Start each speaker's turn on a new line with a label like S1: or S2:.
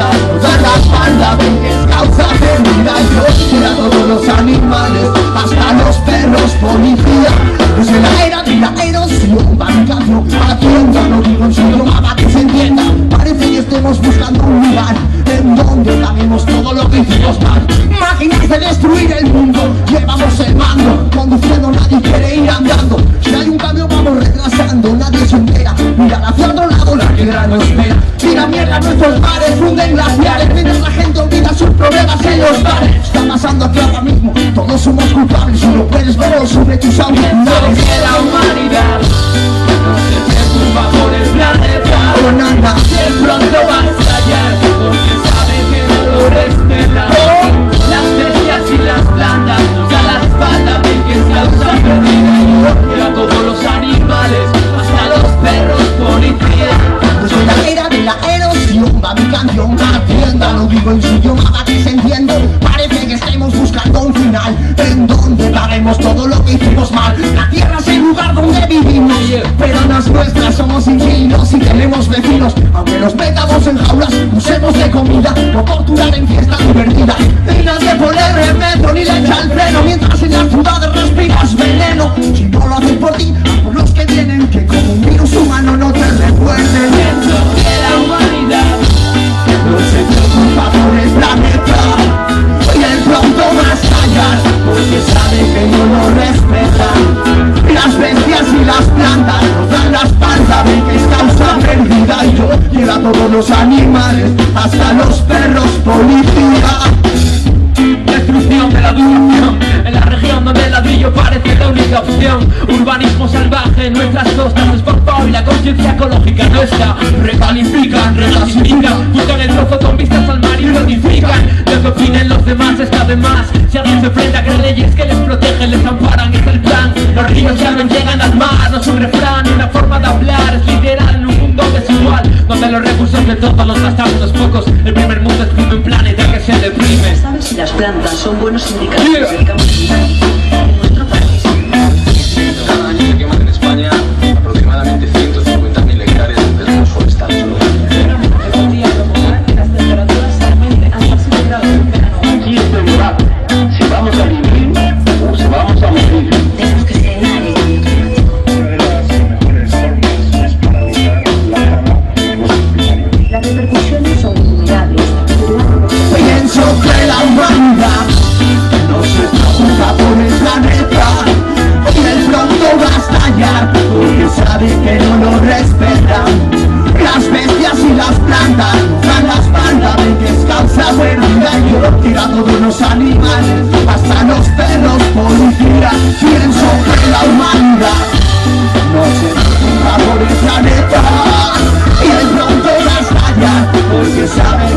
S1: plantas nos dan la espalda, ven que es causa perdida. Yo quiero a todos los animales, hasta los perros policía. Desde la era de la erosión va mi canción, haciendo no digo en su idioma para que se entienda. Parece que estemos buscando un lugar en donde paguemos todo lo que hicimos mal. Máquinas de destruir el mundo, llevamos el mando, conduciendo nadie quiere ir andando. Si hay un cambio vamos retrasando, nadie se entera. Mira hacia otro lado, la guerra no espera. Tira mierda a nuestros bares, funden glaciares, mientras la gente olvida sus problemas en los bares. Está pasando aquí ahora mismo, todos somos culpables. Si lo puedes ver sobre tus auriculares.
S2: Que la humanidad no se preocupa por el planeta,
S1: Oh, nada.
S2: que pronto va a estallar, porque sabe que no lo respeta. Las bestias y las plantas nos dan la espalda, ven que es causa perdida. Y a todos los animales, hasta los perros policía.
S1: Desde la era de la erosión va mi canción, hacienda, lo digo en su idioma para que se entienda. Parece que estemos buscando un final en donde paguemos todo lo que hicimos mal. La tierra es el lugar donde vivimos, pero no es nuestra, somos inquilinos y tenemos vecinos. Aunque nos metamos en jaulas, usemos de comida o torturar en fiesta divertida. Y nadie pone remedio ni le echa el freno, mientras en las ciudades respiras veneno. Si no lo hacen por ti, haz por los que vienen, que como un virus humano no te recuerden.
S2: Pienso que la humanidad
S1: No se preocupa por el planeta y él pronto va a estallar, porque sabe que no lo respetan. Las bestias y las plantas nos dan la espalda, ven que es causa perdida. Y yo quiero a todos los animales, hasta los perros policía.
S2: destrucción de la educación en la región donde el ladrillo parece la única opción. Urbanismo salvaje en nuestras costas es por favor y la conciencia ecológica no está. Recalifican, reclasifican, buscan el trozo con vistas al mar y lo edifican. Lo que opinen los demás está de más. Si alguien se enfrenta a que leyes que les protegen, les amparan, es el plan. Los ríos ya no llegan al mar, no son refrán, una forma de hablar es literal en un mundo desigual, donde los recursos de todos los gastamos los pocos. El primer mundo es un planeta que se deprime.
S3: ¿Sabes si las plantas son buenos indicadores del cambio climático en nuestro país?
S4: Cada año se queman en España aproximadamente 150.000 hectáreas de bosques forestales.
S3: El día provoca que las temperaturas aumenten hasta 7 grados en verano.
S4: Aquí es el debate, si vamos a vivir o si vamos a morir.
S3: Tenemos que frenar el cambio climático.
S5: Una de las mejores formas es paralizar la cama del bosque primario.
S3: Las repercusiones son innumerables.
S1: Pienso que la humanidad no se preocupa por el planeta y él pronto va a estallar, porque sabe que no lo respetan. Las bestias y las plantas nos dan la espalda, ven que es causa perdida. Y yo quiero a todos los animales, hasta los perros policía. Pienso que la humanidad no se preocupa por el planeta y él pronto va a estallar, porque sabe